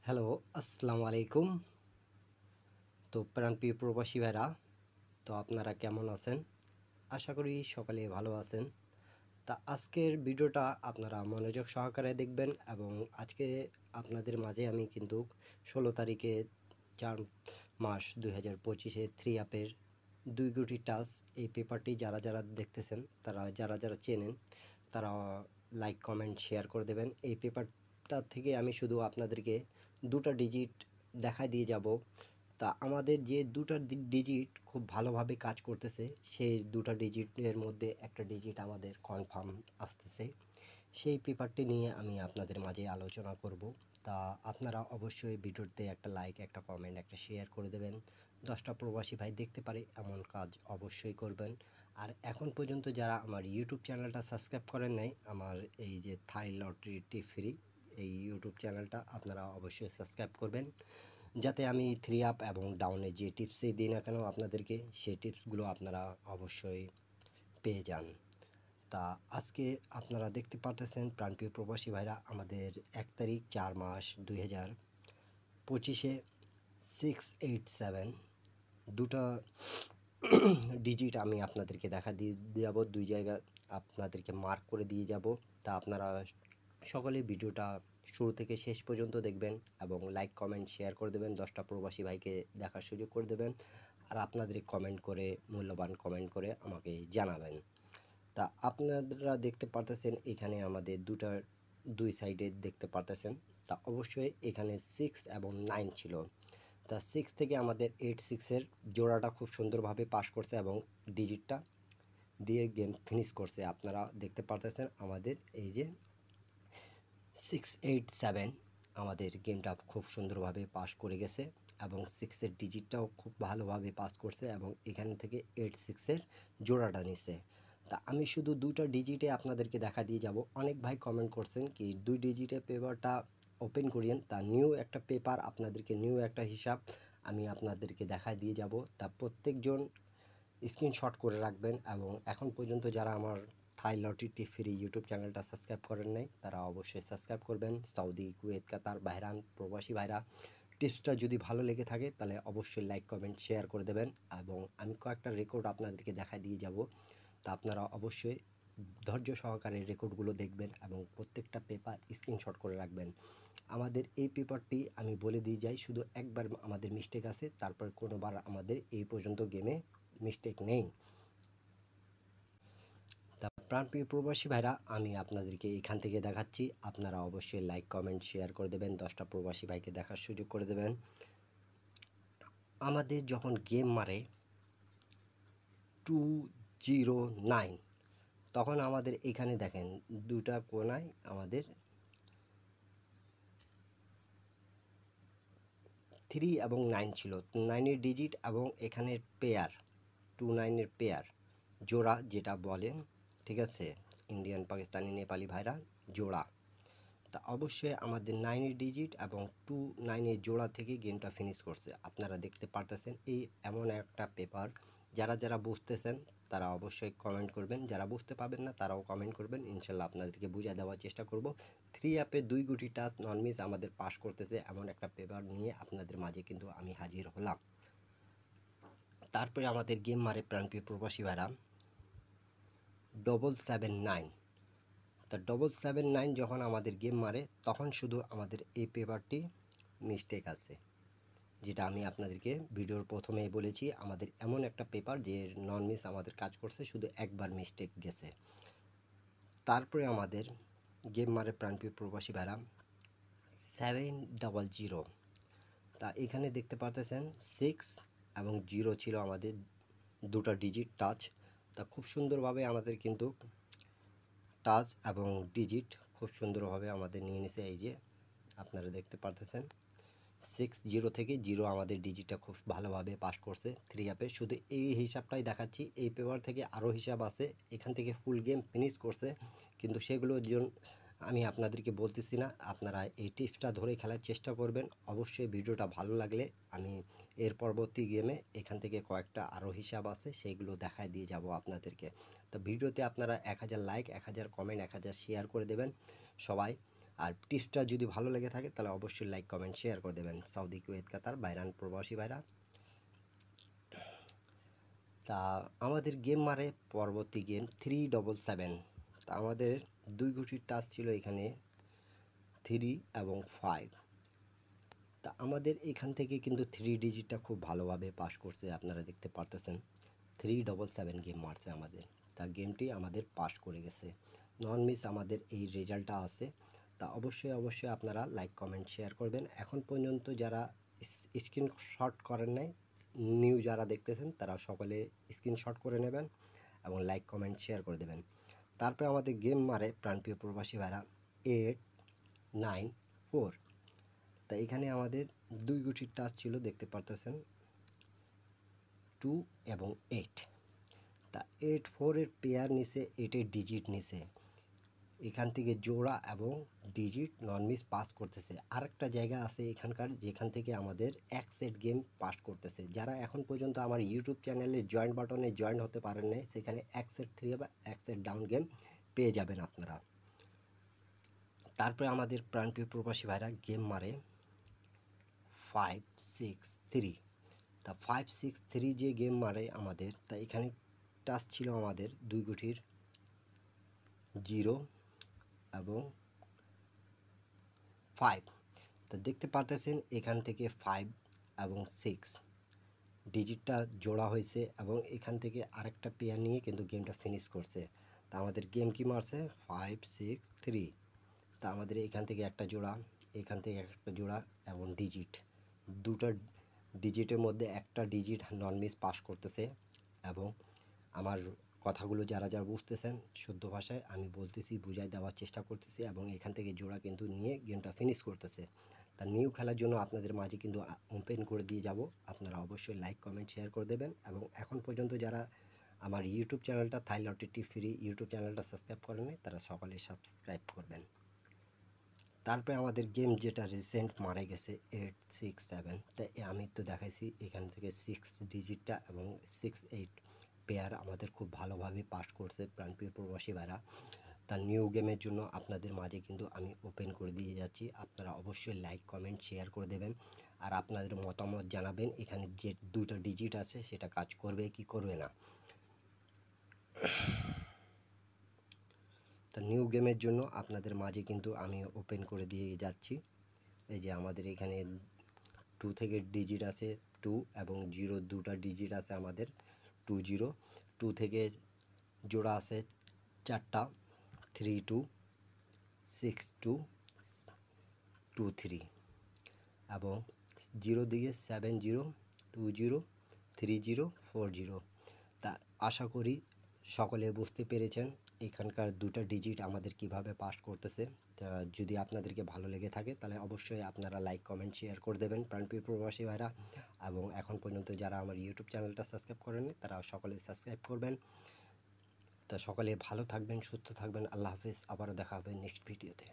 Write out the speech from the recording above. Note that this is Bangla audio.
হ্যালো, আসসালামু আলাইকুম। তো প্রাণপ্রিয় প্রবাসী ভাইরা, তো আপনারা কেমন আছেন? আশা করি সকলে ভালো আছেন। তা আজকের ভিডিওটা আপনারা মনোযোগ সহকারে দেখবেন এবং আজকে আপনাদের মাঝে আমি কিন্তু 16 তারিখে 4 মাস 2025-এ থ্রি অ্যাপের 2 কোটি টাচ এই পেপারটি যারা যারা দেখতেছেন, তারা যারা যারা চেনেন, তারা লাইক কমেন্ট শেয়ার করে দেবেন। এই পেপারটা থেকে আমি শুধু আপনাদেরকে দুটো ডিজিট দেখা দিয়ে যাব। তা আমাদের যে দুটো ডিজিট খুব ভালোভাবে কাজ করতেছে, সেই দুটো ডিজিটের মধ্যে একটা ডিজিট আমাদের কনফার্ম আসতেছে। সেই পেপারটি নিয়ে আমি আপনাদের মাঝে আলোচনা করব। তা আপনারা অবশ্যই ভিডিওতে একটা লাইক, একটা কমেন্ট, একটা শেয়ার করে দেবেন। 10টা প্রবাসী ভাই দেখতে পারে এমন কাজ অবশ্যই করবেন। আর এখন পর্যন্ত যারা আমার ইউটিউব চ্যানেলটা সাবস্ক্রাইব করেন নাই, আমার এই যে থাই লটারি টিপ ফ্রি এই ইউটিউব চ্যানেলটা আপনারা অবশ্যই সাবস্ক্রাইব করবেন, যাতে আমি থ্রি আপ এবং ডাউনে যে টিপসই দিই না কেন আপনাদেরকে, সেই টিপসগুলো আপনারা অবশ্যই পেয়ে যান। তা আজকে আপনারা দেখতে পারতেছেন প্রাণপ্রিয় প্রবাসী ভাইরা, আমাদের 1 তারিখ 4 মাস 2025-এ 687 দুটা ডিজিট আমি আপনাদেরকে দেখা দিয়ে যাব, দুই জায়গা আপনাদেরকে মার্ক করে দিয়ে যাব। তা আপনারা সকলে ভিডিওটা শুরু থেকে শেষ পর্যন্ত দেখবেন এবং লাইক কমেন্ট শেয়ার করে দেবেন, 10টা প্রবাসী ভাইকে দেখার সুযোগ করে দেবেন। আর আপনাদের কমেন্ট করে, মূল্যবান কমেন্ট করে আমাকে জানাবেন। তা আপনারা দেখতে পারতেছেন এখানে আমাদের দুই সাইডে দেখতে পারতেছেন। তা অবশ্যই এখানে 6 এবং 9 ছিল। তা 6 থেকে আমাদের 8-6-এর জোড়াটা খুব সুন্দরভাবে পাস করছে এবং ডিজিটটা দিয়ে গেম ফিনিশ করছে। আপনারা দেখতে পারতেছেন আমাদের এই যে 687 আমাদের গেমটা খুব সুন্দরভাবে পাস করে গেছে এবং 6-এর ডিজিটটাও খুব ভালোভাবে পাস করছে এবং এখান থেকে 8-6-এর জোড়াটা নিছে। তা আমি শুধু দুটো ডিজিটে আপনাদেরকে দেখা দিয়ে যাব। অনেক ভাই কমেন্ট করছেন কি 2 ডিজিটে পেপারটা ওপেন করিয়েন। তা নিউ একটা পেপার আপনাদেরকে, নিউ একটা হিসাব আমি আপনাদেরকে দেখা দিয়ে যাব। তা প্রত্যেকজন স্ক্রিনশট করে রাখবেন এবং এখন পর্যন্ত যারা আমার থাই লটারি টিপ ফ্রি ইউটিউব চ্যানেলটা সাবস্ক্রাইব করেন নাই, তারা অবশ্যই সাবস্ক্রাইব করবেন। সৌদি, কুয়েত, কাতার, বাহরান প্রবাসী ভাইরা, টিপসটা যদি ভালো লেগে থাকে তাহলে অবশ্যই লাইক কমেন্ট শেয়ার করে দেবেন এবং আমি কয়েকটা রেকর্ড আপনাদেরকে দেখা দিয়ে যাব। তা আপনারা অবশ্যই ধৈর্য সহকারে রেকর্ডগুলো দেখবেন এবং প্রত্যেকটা পেপার স্ক্রিনশট করে রাখবেন। আমাদের এই পেপারটি আমি বলে দিয়ে যাই, শুধু একবার আমাদের মিস্টেক আছে, তারপর কোনোবার আমাদের এই পর্যন্ত গেমে মিস্টেক নেই। তা প্রাণপ্রিয় প্রবাসী ভাইরা, আমি আপনাদেরকে এখান থেকে দেখাচ্ছি। আপনারা অবশ্যই লাইক কমেন্ট শেয়ার করে দেবেন, 10টা প্রবাসী ভাইকে দেখার সুযোগ করে দেবেন। আমাদের যখন গেম মারে 209, তখন আমাদের এখানে দেখেন দুটা কোনায় আমাদের 3 এবং 9 ছিল। 9-এর ডিজিট এবং এখানের পেয়ার, 29-এর পেয়ার জোড়া যেটা বলেন, ঠিক আছে, ইন্ডিয়ান, পাকিস্তানি, নেপালি ভাইরা জোড়া। তা অবশ্যই আমাদের 9-এর ডিজিট এবং 29-এর জোড়া থেকে গেমটা ফিনিশ করছে। আপনারা দেখতে পারতেছেন এই এমন একটা পেপার। যারা যারা বুঝতেছেন তারা অবশ্যই কমেন্ট করবেন, যারা বুঝতে পারবেন না তারাও কমেন্ট করবেন, ইনশাল্লাহ আপনাদেরকে বুঝিয়ে দেওয়ার চেষ্টা করব। থ্রি অ্যাপে 2 কোটি টাচ নন মিস আমাদের পাস করতেছে এমন একটা পেপার নিয়ে আপনাদের মাঝে কিন্তু আমি হাজির হলাম। তারপরে আমাদের গেম মারে প্রাণপ্রিয় প্রবাসী ভাইরা 779। তা 779 যখন আমাদের গেম মারে তখন শুধু আমাদের এই পেপারটি মিস্টেক আছে, যেটা আমি আপনাদেরকে ভিডিওর প্রথমেই বলেছি। আমাদের এমন একটা পেপার যে নন মিস আমাদের কাজ করছে, শুধু একবার মিস্টেক গেছে। তারপরে আমাদের গেম মারে প্রাণপ্রিয় প্রবাসী ভাইরা 700। তা এখানে দেখতে পারতেছেন 6 এবং 0 ছিল আমাদের দুটো ডিজিট টাচ। তা খুব সুন্দরভাবে আমাদের কিন্তু টাচ এবং ডিজিট খুব সুন্দরভাবে আমাদের নিয়ে নিছে। এই যে আপনারা দেখতে পারতেছেন 60 থেকে 0 আমাদের ডিজিটটা খুব ভালোভাবে পাস করছে থ্রি অ্যাপে। শুধু এই হিসাবটাই দেখাচ্ছি, এই পেপার থেকে আরও হিসাব আছে, এখান থেকে ফুল গেম ফিনিশ করছে, কিন্তু সেগুলোর জন্য আমি আপনাদেরকে বলতেছি না। আপনারা এই টিপসটা ধরে খেলার চেষ্টা করবেন। অবশ্যই ভিডিওটা ভালো লাগলে আমি এর পরবর্তী গেমে এখান থেকে কয়েকটা আরও হিসাব আছে সেইগুলো দেখায় দিয়ে যাব আপনাদেরকে। তো ভিডিওতে আপনারা 1000 লাইক, 1000 কমেন্ট, 1000 শেয়ার করে দেবেন সবাই। আর টিপসটা যদি ভালো লেগে থাকে তাহলে অবশ্যই লাইক কমেন্ট শেয়ার করে দেবেন। সৌদি, কুয়েত, কাতার, বাইরান প্রবাসী ভাইরা, তা আমাদের গেম মারে পরবর্তী গেম 377। তা আমাদের 2 গুটির টাচ ছিল এখানে 3 এবং 5। তা আমাদের এখান থেকে কিন্তু 3 ডিজিটটা খুব ভালোভাবে পাস করছে, আপনারা দেখতে পারতেছেন। 377 গেম মারছে আমাদের, তা গেমটি আমাদের পাস করে গেছে। নন মিস আমাদের এই রেজাল্টটা আছে। তা অবশ্যই আপনারা লাইক কমেন্ট শেয়ার করবেন। এখন পর্যন্ত যারা স্ক্রিনশট করেন নাই, নিউ যারা দেখতেছেন তারা সকলে স্ক্রিনশট করে নেবেন এবং লাইক কমেন্ট শেয়ার করে দেবেন। তারপরে আমাদের গেম মারে প্রাণপ্রিয় প্রবাসী ভাইরা 894। তা এখানে আমাদের 2 গুটির টাচ ছিল, দেখতে পারতেছেন 2 এবং 8। তা 84 এর পেয়ার নিচে 8 এর ডিজিট নিচে, এখান থেকে জোড়া এবং ডিজিট নন মিস পাস করতেছে। আরেকটা জায়গা আছে এখানকার যেখান থেকে আমাদের এক সেট গেম পাস করতেছে। যারা এখন পর্যন্ত আমার ইউটিউব চ্যানেলে জয়েন বাটনে জয়েন হতে পারেন নাই, সেখানে এক সেট 3 বা এক সেট ডাউন গেম পেয়ে যাবেন আপনারা। তারপরে আমাদের প্রাণপ্রিয় প্রবাসী ভাইরা গেম মারে 563। তা 563 যে গেম মারে আমাদের, তা এখানে টাচ ছিল আমাদের 2 গুটির 0 এবং 5। তা দেখতে পারতেছেন এখান থেকে 5 এবং 6 ডিজিটটা জোড়া হয়েছে এবং এখান থেকে আরেকটা পেয়ার নিয়ে কিন্তু গেমটা ফিনিশ করছে। তা আমাদের গেম কি মারছে 563। তা আমাদের এখান থেকে একটা জোড়া, এখান থেকে একটা জোড়া এবং ডিজিট, দুটো ডিজিটের মধ্যে একটা ডিজিট নন মিস পাস করতেছে। এবং আমার কথাগুলো যারা বুঝতেছেন শুদ্ধ ভাষায় আমি বলতেছি, বুঝাই দেওয়ার চেষ্টা করতেছি এবং এখান থেকে জোড়া কিন্তু নিয়ে গেমটা ফিনিশ করতেছে। তা নিউ খেলার জন্য আপনাদের মাঝে কিন্তু ওপেন করে দিয়ে যাব, আপনারা অবশ্যই লাইক কমেন্ট শেয়ার করে দেবেন। এবং এখন পর্যন্ত যারা আমার ইউটিউব চ্যানেলটা থাই লটারি ফ্রি ইউটিউব চ্যানেলটা সাবস্ক্রাইব করেন তারা সকলে সাবস্ক্রাইব করবেন। তারপরে আমাদের গেম যেটা রিসেন্ট মারা গেছে 867। তাই আমি তো দেখাইছি এখান থেকে 6 ডিজিটটা এবং 6-8 পেয়ার আমাদের খুব ভালোভাবে পাস করছে প্রাণপ্রিয় প্রবাসী ভাইরা। তার নিউ গেমের জন্য আপনাদের মাঝে কিন্তু আমি ওপেন করে দিয়ে যাচ্ছি, আপনারা অবশ্যই লাইক কমেন্ট শেয়ার করে দেবেন আর আপনাদের মতামত জানাবেন এখানে যে 2টা ডিজিট আছে সেটা কাজ করবে কি করবে না। তা নিউ গেমের জন্য আপনাদের মাঝে কিন্তু আমি ওপেন করে দিয়ে যাচ্ছি। এই যে আমাদের এখানে 2 থেকে ডিজিট আছে 2 এবং 0, 2টা ডিজিট আছে আমাদের 20। 2 থেকে জোড়া আছে 4টা 32, 62, 23 এবং 0 দিকে 70, 20, 30, 40। তা আশা করি সকলে বুঝতে পেরেছেন এখানকার 2টা ডিজিট আমাদের কিভাবে পাস করতেছে। তা যদি আপনাদেরকে ভালো লেগে থাকে তাহলে অবশ্যই আপনারা লাইক কমেন্ট শেয়ার করে দেবেন প্রাণপ্রিয় প্রবাসী ভাইরা। এবং এখন পর্যন্ত যারা আমার ইউটিউব চ্যানেলটা সাবস্ক্রাইব করেননি তারা সকলে সাবস্ক্রাইব করবেন। তা সকলে ভালো থাকবেন, সুস্থ থাকবেন। আল্লাহ হাফিজ, আবারও দেখা হবে নেক্সট ভিডিওতে।